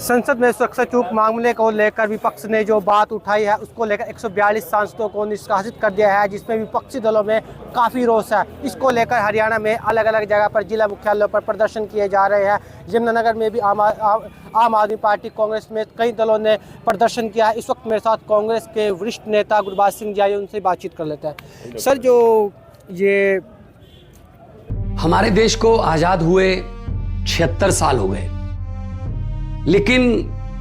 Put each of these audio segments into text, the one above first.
संसद में सुरक्षा चूक मामले को लेकर विपक्ष ने जो बात उठाई है उसको लेकर 142 सांसदों को निष्कासित कर दिया है, जिसमें विपक्षी दलों में काफ़ी रोष है। इसको लेकर हरियाणा में अलग अलग जगह पर जिला मुख्यालयों पर प्रदर्शन किए जा रहे हैं। यमुनानगर में भी आम आदमी पार्टी, कांग्रेस में कई दलों ने प्रदर्शन किया है। इस वक्त मेरे साथ कांग्रेस के वरिष्ठ नेता गुरबाज सिंह जी आए, उनसे बातचीत कर लेते हैं। सर, जो ये हमारे देश को आज़ाद हुए 76 साल हो गए, लेकिन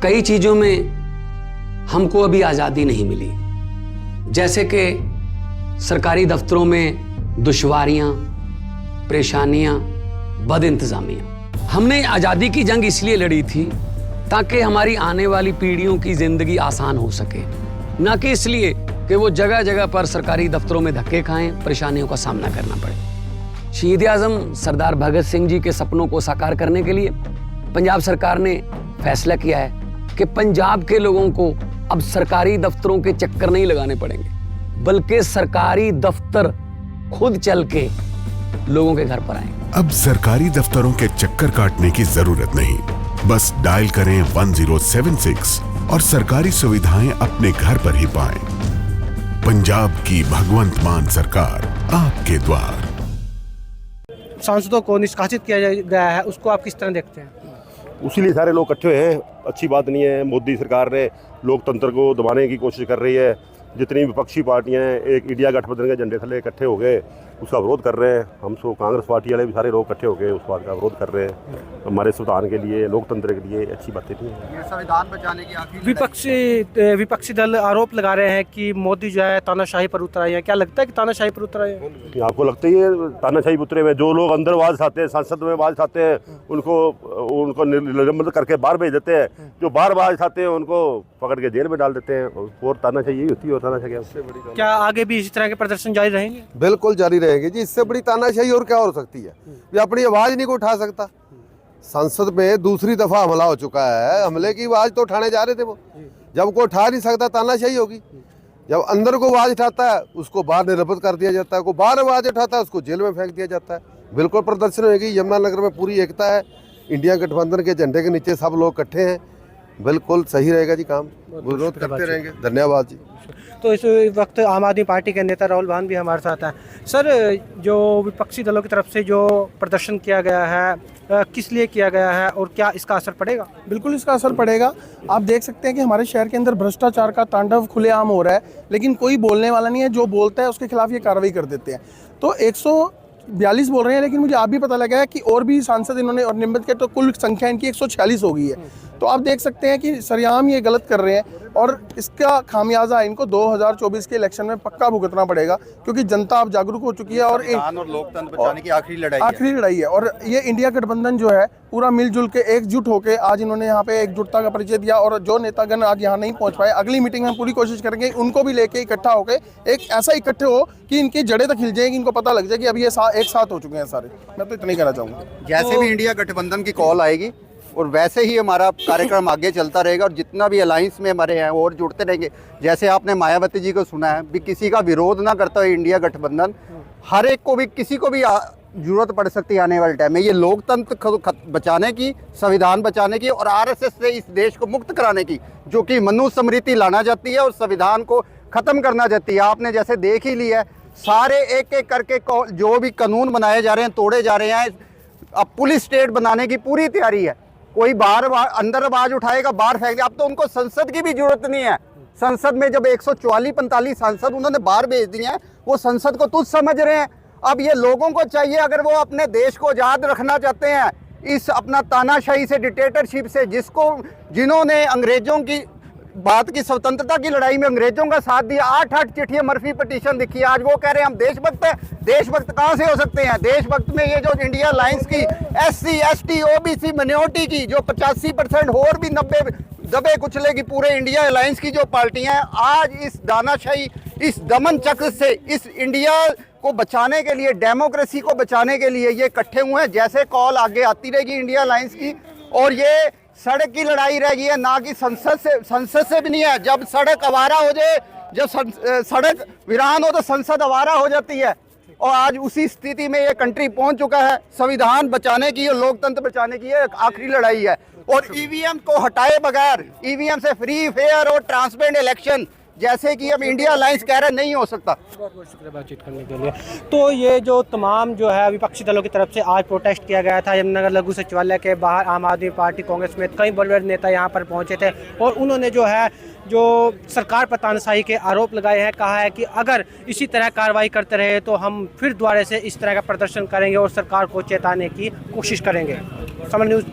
कई चीजों में हमको अभी आजादी नहीं मिली। जैसे कि सरकारी दफ्तरों में दुश्वारियां, परेशानियां, बदइंतजामियां। हमने आजादी की जंग इसलिए लड़ी थी ताकि हमारी आने वाली पीढ़ियों की जिंदगी आसान हो सके, ना कि इसलिए कि वो जगह जगह पर सरकारी दफ्तरों में धक्के खाएं, परेशानियों का सामना करना पड़े। शहीद आजम सरदार भगत सिंह जी के सपनों को साकार करने के लिए पंजाब सरकार ने फैसला किया है कि पंजाब के लोगों को अब सरकारी दफ्तरों के चक्कर नहीं लगाने पड़ेंगे, बल्कि सरकारी दफ्तर खुद चल के लोगों के घर पर आएंगे। अब सरकारी दफ्तरों के चक्कर काटने की जरूरत नहीं, बस डायल करें 1076 और सरकारी सुविधाएं अपने घर पर ही पाएं। पंजाब की भगवंत मान सरकार आपके द्वार। सांसदों को निष्कासित किया गया है, उसको आप किस तरह देखते हैं? उसी लिए सारे लोग इकट्ठे हुए हैं। अच्छी बात नहीं है। मोदी सरकार ने लोकतंत्र को दबाने की कोशिश कर रही है। जितनी विपक्षी पार्टियां हैं एक इंडिया गठबंधन के झंडे थले इकट्ठे हो गए, उसका विरोध कर रहे हैं। हम सो कांग्रेस पार्टी वाले भी सारे लोग इकट्ठे हो गए उस बात का विरोध कर रहे हैं। हमारे संविधान के लिए, लोकतंत्र के लिए अच्छी बातें नहीं है। ये संविधान बचाने की आखिरी विपक्षी दल आरोप लगा रहे हैं कि मोदी जो है तानाशाही पर उतर आए हैं। क्या लगता है कि तानाशाही पर उतर आए हैं? आपको लगता ही है तानाशाही उतरे में? जो लोग अंदर आवाज उठाते हैं, संसद में आवाज उठाते हैं, उनको निलंबित करके बाहर भेज देते हैं। जो बाहर आवाज उठाते हैं उनको पकड़ के जेल में डाल देते हैं। और तानाशाही यही होती है। और तानाशाही उससे बड़ी क्या आगे भी इसी तरह के प्रदर्शन जारी रहेंगे? बिल्कुल जारी रहेगी जी। इससे बड़ी तानाशाही और क्या हो सकती है? ये अपनी आवाज नहीं को उठा सकता। संसद में दूसरी दफा हमला हो चुका है। हमले की आवाज तो उठाने जा रहे थे वो, जब को उठा नहीं सकता तानाशाही होगी। जब अंदर को आवाज उठाता है उसको बाहर निलंबित कर दिया जाता है, को बाहर आवाज उठाता है उसको जेल में फेंक दिया जाता है। बिल्कुल प्रदर्शन होगी। यमुनानगर में पूरी एकता है। इंडिया गठबंधन के झंडे के नीचे सब लोग इकट्ठे हैं। बिल्कुल सही रहेगा जी काम। विरोध करते रहेंगे। धन्यवाद जी। तो इस वक्त आम आदमी पार्टी के नेता राहुल गांधी भी हमारे साथ हैं। सर, जो विपक्षी दलों की तरफ से जो प्रदर्शन किया गया है, किस लिए किया गया है और क्या इसका असर पड़ेगा? बिल्कुल इसका असर पड़ेगा। आप देख सकते हैं कि हमारे शहर के अंदर भ्रष्टाचार का तांडव खुलेआम हो रहा है, लेकिन कोई बोलने वाला नहीं है। जो बोलता है उसके खिलाफ ये कार्रवाई कर देते हैं। तो 142 बोल रहे हैं, लेकिन मुझे आप भी पता लगा है कि और भी सांसद इन्होंने और निलंबित किया, तो कुल संख्या इनकी 146 हो गई है। तो आप देख सकते हैं कि सरेआम ये गलत कर रहे हैं और इसका खामियाजा इनको 2024 के इलेक्शन में पक्का भुगतना पड़ेगा, क्योंकि जनता अब जागरूक हो चुकी है और लोकतंत्र बचाने की आखिरी लड़ाई है। और ये इंडिया गठबंधन जो है पूरा मिलजुल के एकजुट होकर आज इन्होंने यहाँ पे एकजुटता का परिचय दिया। और जो नेतागण आज यहाँ नहीं पहुँच पाए, अगली मीटिंग में पूरी कोशिश करेंगे उनको भी लेके इकट्ठा होकर एक ऐसा इकट्ठे हो कि इनकी जड़ें तक हिल जाएगी, इनको पता लग जाए कि अब ये एक साथ हो चुके हैं सारे। मैं तो इतना ही कहना चाहूँगा। जैसे भी इंडिया गठबंधन की कॉल आएगी और वैसे ही हमारा कार्यक्रम आगे चलता रहेगा और जितना भी अलायंस में हमारे हैं और जुड़ते रहेंगे। जैसे आपने मायावती जी को सुना है भी, किसी का विरोध ना करता है इंडिया गठबंधन। हर एक को भी, किसी को भी जरूरत पड़ सकती है आने वाले टाइम में। ये लोकतंत्र बचाने की, संविधान बचाने की और आरएसएस से इस देश को मुक्त कराने की, जो कि मनुस्मृति लाना चाहती है और संविधान को खत्म करना चाहती है। आपने जैसे देख ही लिया है, सारे एक एक करके जो भी कानून बनाए जा रहे हैं, तोड़े जा रहे हैं। अब पुलिस स्टेट बनाने की पूरी तैयारी है। कोई बाहर अंदर आवाज उठाएगा, बाहर फेंक दिया। अब तो उनको संसद की भी जरूरत नहीं है। संसद में जब 144-45 सांसद उन्होंने बाहर भेज दिए हैं, वो संसद को तुच्छ समझ रहे हैं। अब ये लोगों को चाहिए, अगर वो अपने देश को आजाद रखना चाहते हैं इस अपना तानाशाही से, डिक्टेटरशिप से, जिन्होंने अंग्रेजों की बात की, स्वतंत्रता की लड़ाई में अंग्रेजों का साथ दिया। 8 चिट्ठियां मर्फी पिटीशन लिखी। आज वो कह रहे हैं हम देशभक्त हैं। देशभक्त कहां से हो सकते हैं? देशभक्त में ये जो इंडिया अलायंस की SC ST OBC माइनॉरिटी की जो 85% और भी 90 दबे कुचले की पूरे इंडिया अलायंस की जो पार्टियां हैं, आज इस दानाशाही, इस दमन चक्र से, इस इंडिया को बचाने के लिए, डेमोक्रेसी को बचाने के लिए ये इकट्ठे हुए हैं। जैसे कॉल आगे आती रहेगी इंडिया अलायंस की, और ये सड़क की लड़ाई रहेगी है, ना कि संसद से भी नहीं है। जब सड़क आवारा हो जाए, जब सड़क वीरान हो तो संसद आवारा हो जाती है। और आज उसी स्थिति में ये कंट्री पहुंच चुका है। संविधान बचाने की और लोकतंत्र बचाने की ये आखिरी लड़ाई है। और ईवीएम को हटाए बगैर, ईवीएम से फ्री, फेयर और ट्रांसपेरेंट इलेक्शन जैसे कि अब इंडिया अलायंस कह रहा है, नहीं हो सकता। बहुत बहुत शुक्रिया बातचीत करने के लिए। तो ये जो तमाम जो है विपक्षी दलों की तरफ से आज प्रोटेस्ट किया गया था यमुनानगर लघु सचिवालय के बाहर, आम आदमी पार्टी, कांग्रेस में कई बड़े बड़े नेता यहाँ पर पहुँचे थे और उन्होंने जो है जो सरकार पर तानाशाही के आरोप लगाए हैं। कहा है कि अगर इसी तरह कार्रवाई करते रहे तो हम फिर दोबारा से इस तरह का प्रदर्शन करेंगे और सरकार को चेताने की कोशिश करेंगे। समर न्यूज़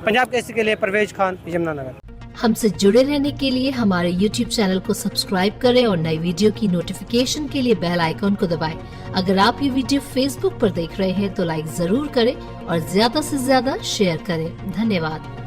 पंजाब केसरी के लिए परवेज खान, यमुनानगर। हमसे जुड़े रहने के लिए हमारे YouTube चैनल को सब्सक्राइब करें और नई वीडियो की नोटिफिकेशन के लिए बेल आइकॉन को दबाएं। अगर आप ये वीडियो Facebook पर देख रहे हैं तो लाइक जरूर करें और ज्यादा से ज्यादा शेयर करें। धन्यवाद।